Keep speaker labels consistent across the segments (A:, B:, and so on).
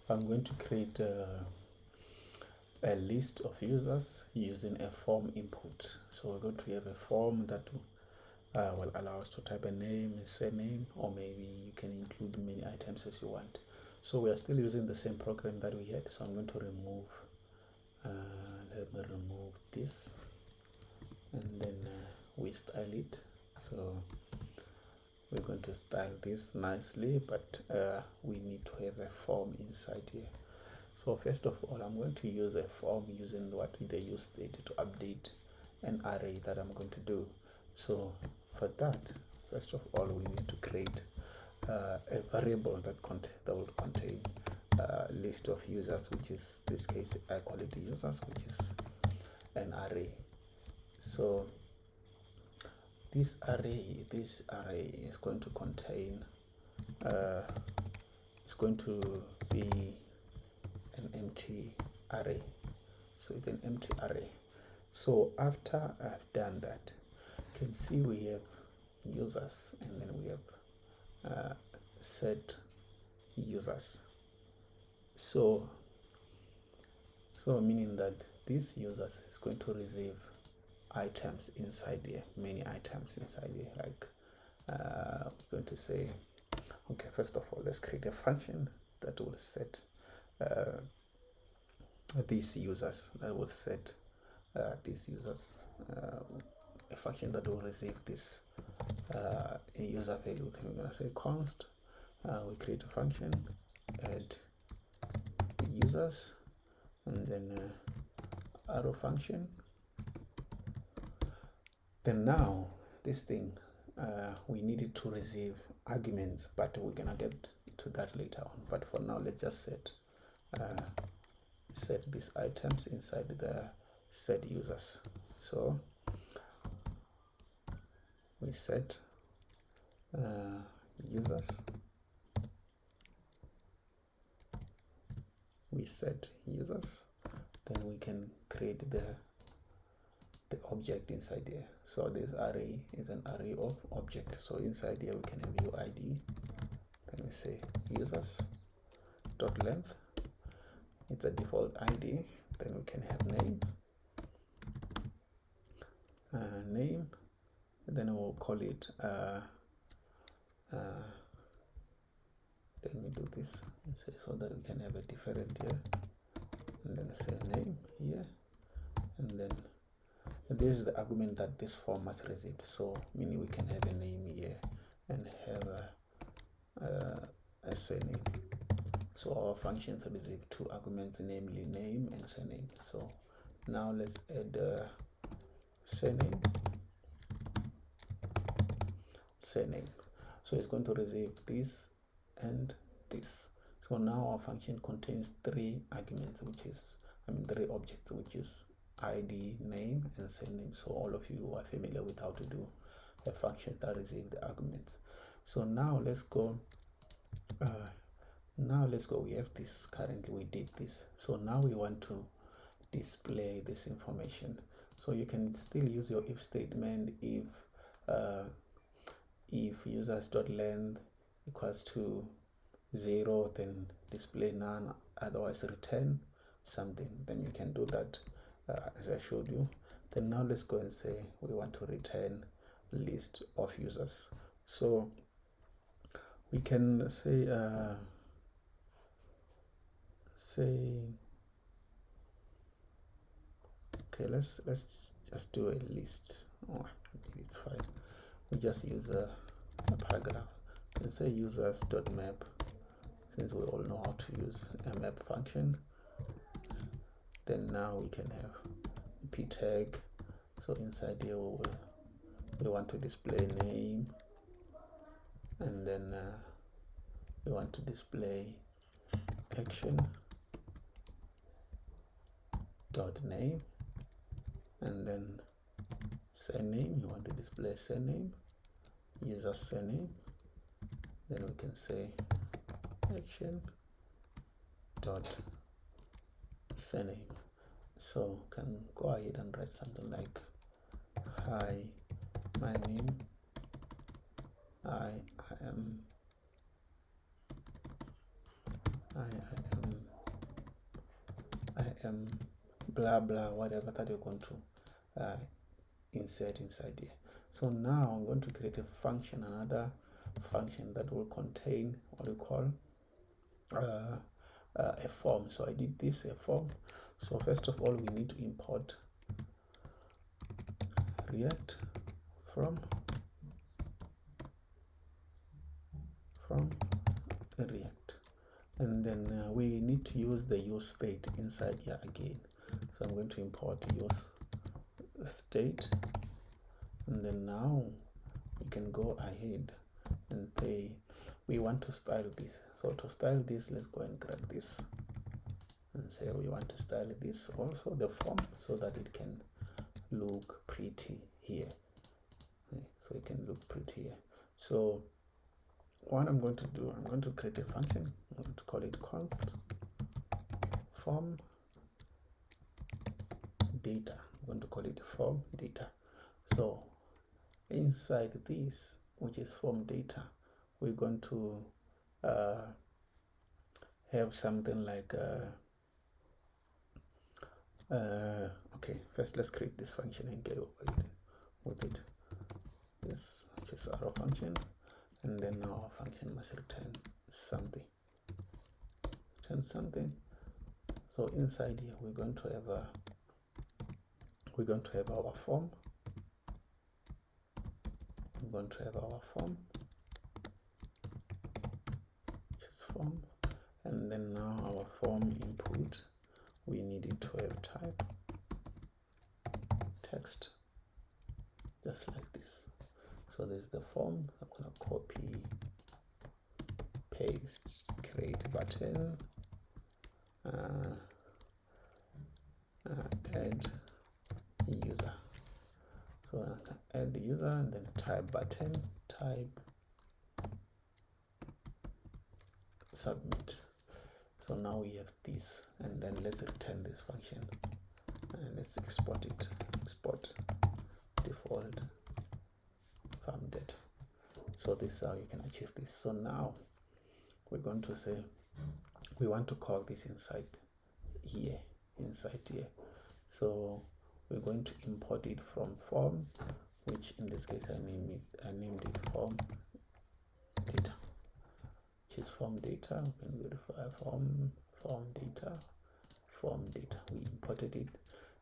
A: I'm going to create a list of users using a form input. So we're going to have a form that will allow us to type a name, a surname, or maybe you can include many items as you want. So we are still using the same program that we had. So I'm going to remove, let me remove this, and then we style it. So we're going to style this nicely, but we need to have a form inside here. So first of all, I'm going to use a form using what the useState to update an array that I'm going to do. So for that, first of all, we need to create a variable that will contain a list of users, which is this case I call it users, which is an array. So this array is going to contain it's going to be an empty array. So it's an empty array. So after I've done that, you can see we have users, and then we have set users. So meaning that this users is going to receive items inside here, many items inside here. Like we're going to say, okay, first of all, let's create a function that will set these users, that will set these users, a function that will receive this user value. Then we're going to say const, we create a function, add users, and then arrow function. Then now this thing, we needed to receive arguments, but we're gonna get to that later on. But for now, let's just set these items inside the set users. So we set users, then we can create the object inside here. So this array is an array of objects. So inside here we can have UID, then we say users dot length, it's a default ID, then we can have name, and then we'll call it let me do this so that we can have a different here, and then say name here, and then this is the argument that this form must receive. So meaning we can have a name here and have a surname. So our functions receive two arguments, namely name and surname. So now let's add surname. So it's going to receive this and this. So now our function contains three arguments, three objects, which is ID, name, and surname. So all of you are familiar with how to do a function that receives the arguments. So now let's go. We have this currently. We did this. So now we want to display this information. So you can still use your if statement if users.length equals to 0, then display none, otherwise return something. Then you can do that as I showed you. Then now let's go and say we want to return list of users. So we can say okay, let's just do a list. It's fine. We just use a paragraph. Let's say users.map, since we all know how to use a map function. Then now we can have p tag. So inside here we want to display name, and then we want to display action dot name, and then surname, you want to display surname, user surname. Then we can say action dot surname. So can go ahead and write something like, hi, my name, I am blah blah, whatever that you're going to insert inside here. So now I'm going to create a function, another function that will contain what we call a form. So I did this, a form. So first of all, we need to import React from React, and then we need to use the useState inside here again. So I'm going to import useState, and then now we can go ahead and say we want to style this. So to style this, let's go and grab this and say we want to style this also, the form, so that it can look pretty here. So it can look pretty here. So what I'm going to do, I'm going to create a function. I'm going to call it const form data. I'm going to call it form data. So inside this, which is form data, we're going to have something like okay, first let's create this function and get over it with it. This is our function, and then our function must return something. So inside here we're going to have our form. We're going to have our form, which is form, and then now our form input, we need it to have type text, just like this. So there's the form. I'm going to copy, paste, create button, add user. So I can add the user and then type button, type submit. So now we have this, and then let's return this function and let's export it. Export default farm data. So this is how you can achieve this. So now we're going to say we want to call this inside here. So we're going to import it from form, which in this case I named it form data, which is form data. We can verify form data. We imported it.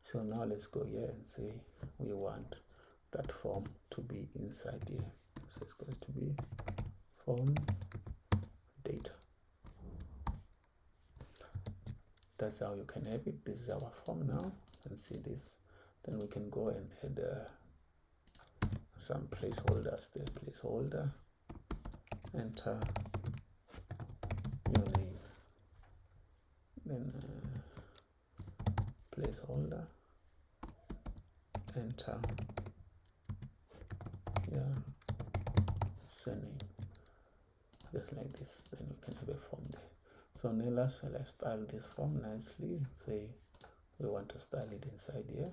A: So now let's go here and say we want that form to be inside here. So it's going to be form data. That's how you can have it. This is our form now. And see this. Then we can go and add some placeholders there. Placeholder, enter your name, then placeholder, enter your surname, just like this. Then we can have a form there. So now let's style this form nicely. Say we want to style it inside here.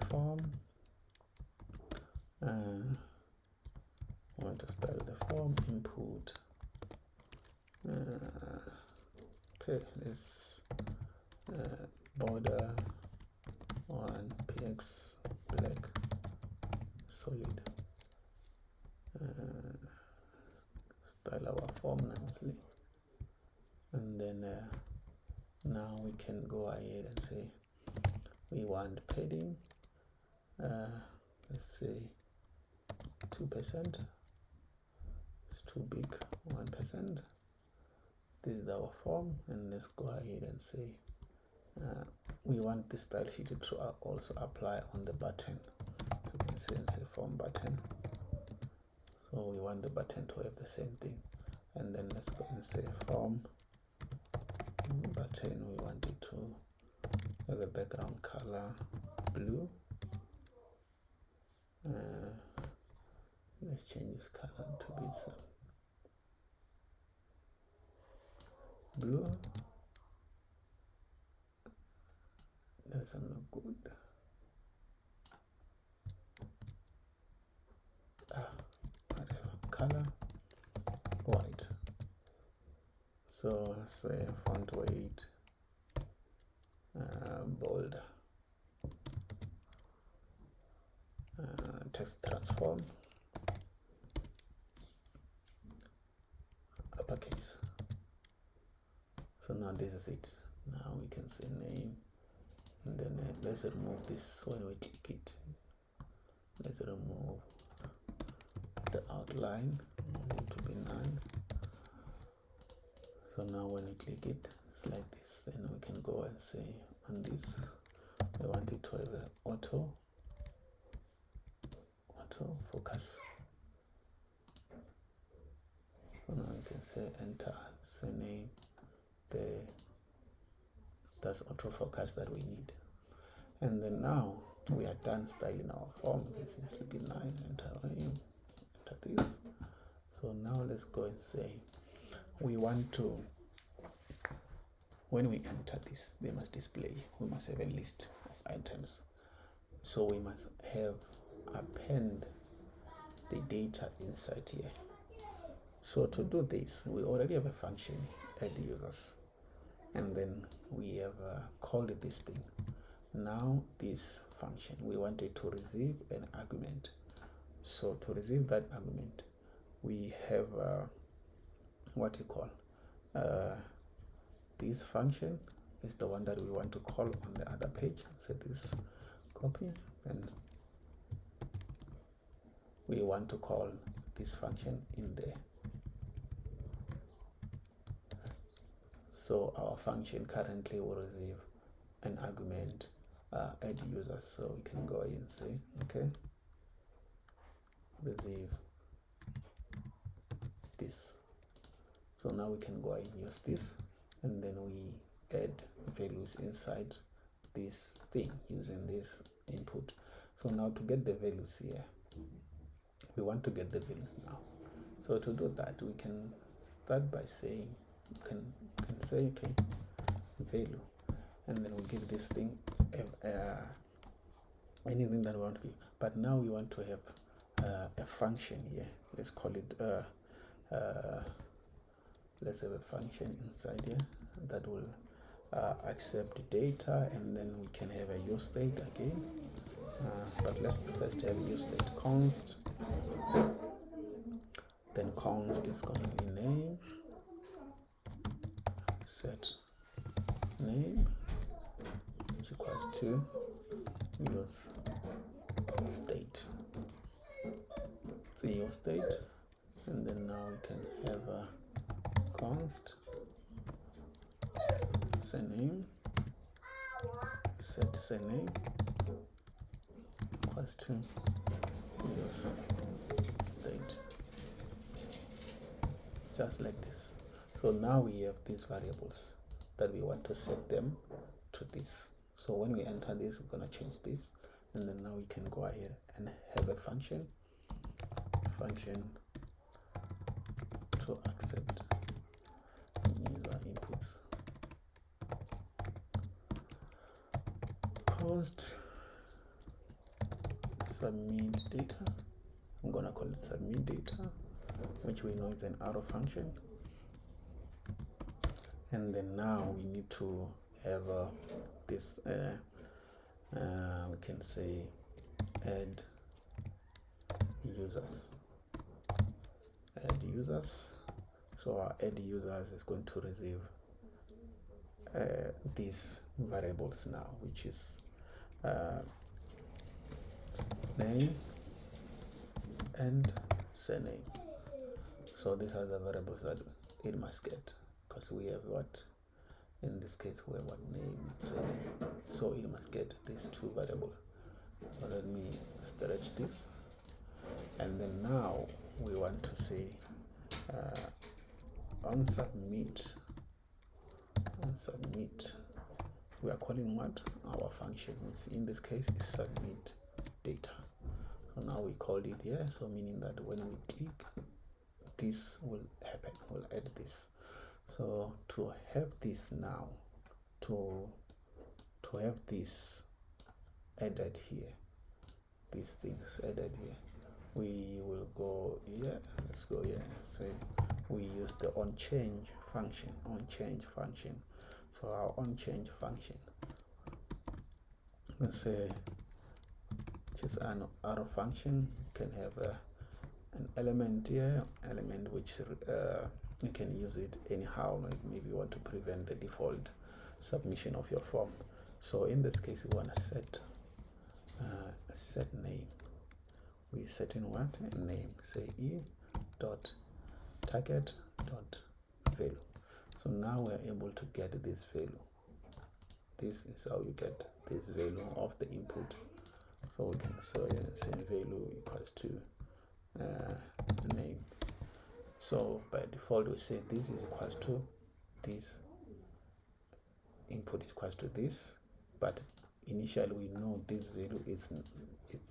A: Form. Want to style the form input. Okay, this border on px black solid. Style our form nicely, and then now we can go ahead and say we want padding. Let's say 2%. It's too big. 1%. This is our form, and let's go ahead and say we want the style sheet to also apply on the button. So we can say form button. So we want the button to have the same thing, and then let's go and say form button. We want it to have a background color blue. Let's change this color to be some blue. Doesn't look good. Whatever color, white. So let's say font weight bold, text transform, uppercase. So now this is it. Now we can say name, and then let's remove this when we click it. Let's remove the outline, to be none. So now when you click it, it's like this. Then we can go and say on this, we want it to have an auto focus. So now you can say enter, say name, that's autofocus that we need. And then now we are done styling our form. This is looking nice. Enter this. So now let's go and say we want to, when we enter this, they must display, we must have a list of items. So we must have append the data inside here. So to do this, we already have a function, add users, and then we have called this thing. Now this function, we wanted to receive an argument. So to receive that argument, we have what you call this function is the one that we want to call on the other page. So this copy, and we want to call this function in there. So our function currently will receive an argument, add users. So we can go ahead and say, okay, receive this. So now we can go ahead and use this, and then we add values inside this thing using this input. So now to get the values here, we want to get the values now. So to do that, we can start by saying, can say, okay, value, and then we'll give this thing anything that we want to give. But now we want to have a function here. Let's call it let's have a function inside here that will accept data, and then we can have a useState again. But let's first have useState const. Then const is going to be name, set name, which equals to useState. So useState, and then now we can have a const say name, set say name equals to useState, just like this. So now we have these variables that we want to set them to this. So when we enter this, we're going to change this, and then now we can go ahead and have a function to accept user inputs. Const submit data. I'm going to call it submit data, which we know is an arrow function. And then now we need to have this we can say add users. So our add users is going to receive these variables now, which is name and surname. So these are the variables that it must get, because we have what, in this case we have what, name and surname. So it must get these two variables. So let me stretch this, and then now we want to say on submit, we are calling what, our function, which in this case is submit data. So now we called it here, so meaning that when we click, this will happen, we'll add this. So to have this now, to have this added here, these things added here, we will go here, let's go here and say we use the onChange function. So our onChange function let's say, which is an arrow function. You can have an element here, element which you can use it anyhow, like maybe you want to prevent the default submission of your form. So in this case, we want to set a set name. We set in what? A name. Say e dot target dot value. So now we're able to get this value. This is how you get this value of the input. So we can say value equals to name. So by default we say this is equals to this, input is equals to this, but initially we know this value is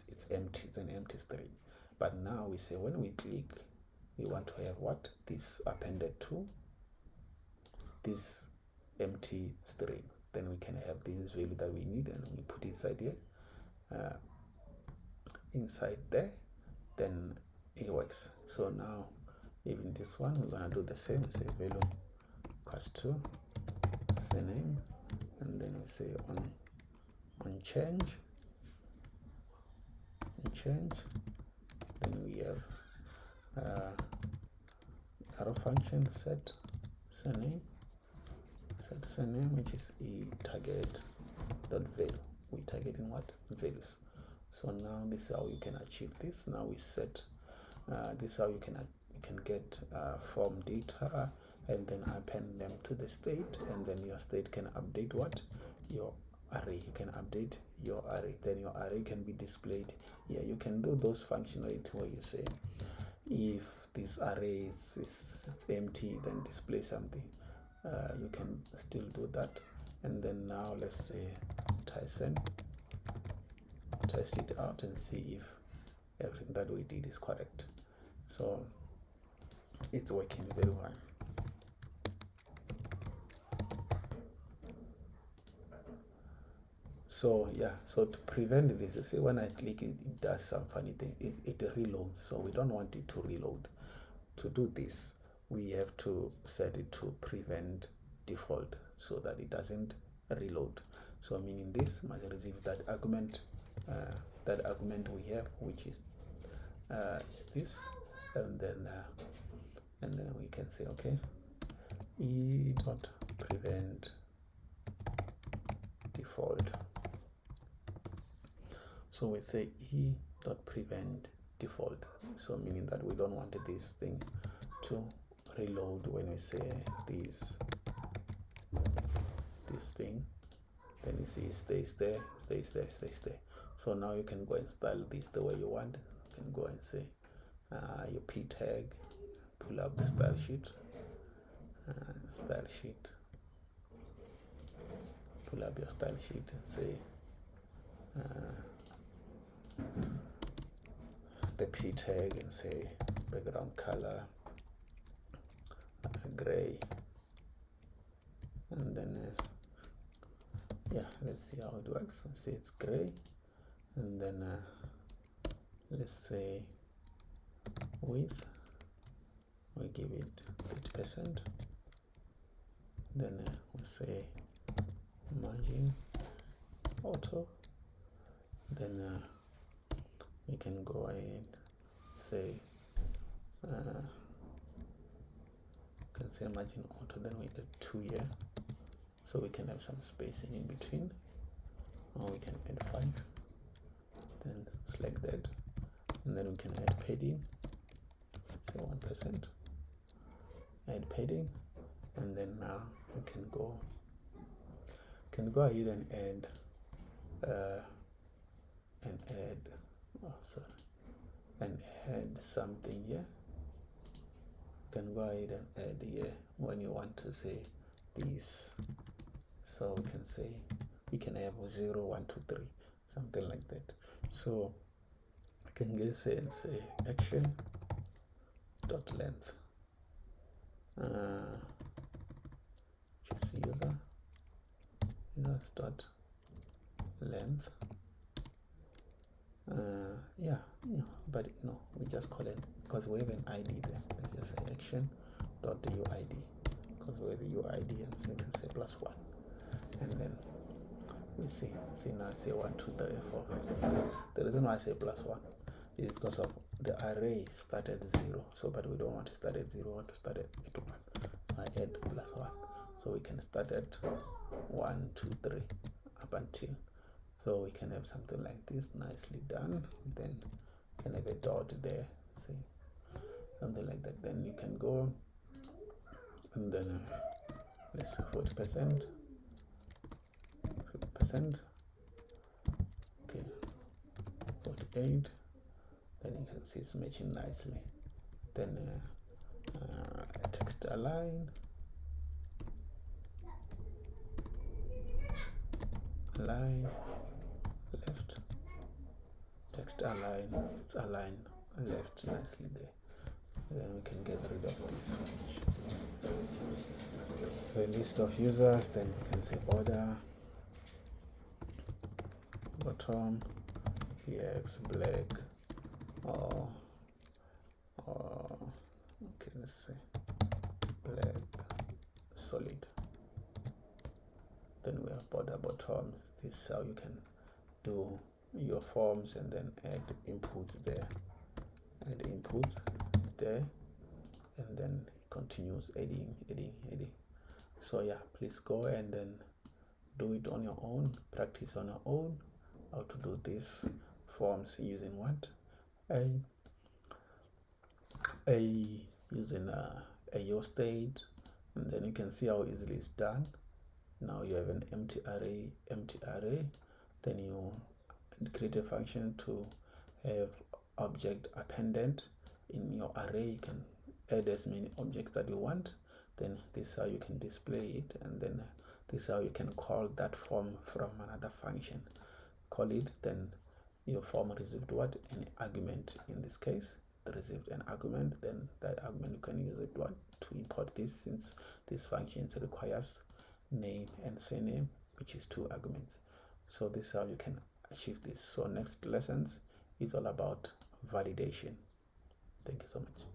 A: it's empty, it's an empty string. But now we say when we click, we want to have what? This appended to this empty string. Then we can have this value that we need, and we put it inside here, inside there, then it works. So now even this one we're gonna do the same. Say value equals to the name, and then we say on change, then we have arrow function set name, which is e target dot value. We target in what? Values. So now this is how you can achieve this. Now we set this is how you can get form data and then append them to the state, and then your state can update what? Your array. You can update your array, then your array can be displayed here. You can do those functionality where you say if this array is empty, then display something. You can still do that. And then now let's say test it out and see if everything that we did is correct. So it's working very well. So yeah, so to prevent this, you see when I click it, it does some funny thing. It reloads, so we don't want it to reload. To do this, we have to set it to prevent default so that it doesn't reload. So meaning this must receive that argument we have, which is this, and then we can say okay, e dot prevent default. So we say e dot prevent default, so meaning that we don't want this thing to reload when we say this thing. Then you see it stays there. So now you can go and style this the way you want. You can go and say your p tag, pull up the style sheet, pull up your style sheet and say the p tag and say background color gray, and then yeah, let's see how it works. Let's say it's gray, and then let's say width, we give it 50%. Then we'll say margin auto. Then we can go ahead and say margin auto. Then we get 2 here, so we can have some spacing in between, or we can add 5. Then select that, and then we can add padding. Say 1%. Add padding, and then now we can go ahead and add something here. You can go ahead and add here when you want to say this. So we can say we can have 0, 1, 2, 3, something like that. So I can just say and say action dot length, just users dot length. But no, we just call it because we have an ID there. Let's just say action dot UID, because we have a UID, and so we can say +1, and then we see now I say 1 2 3 4 5 6 7. The reason why I say +1 is because of the array started 0, so but we don't want to start at 0, we want to start at 1. I add +1, so we can start at 1 2 3 up until, so we can have something like this, nicely done. Then you can have a dot there, see, something like that. Then you can go and then let's say 40%, 50%, okay, 48. Then you can see it's matching nicely. Then text align, left, text align, it's aligned left nicely there. Then we can get rid of this the list of users. Then we can say border, bottom, px black, or okay, let's say black solid. Then we have border bottom. This is how you can do your forms, and then add inputs there, and then continues adding. So yeah, please go and then do it on your own, practice on your own how to do these forms using what using a useState, and then you can see how easily it's done. Now you have an empty array, then you create a function to have object appended in your array. You can add as many objects that you want. Then this is how you can display it, and then this is how you can call that form from another function. Call it, then your form received what? An argument. In this case, it received an argument. Then that argument you can use it what? To import this, since this function requires name and surname, which is 2 arguments. So this is how you can achieve this. So next lessons is all about validation. Thank you so much.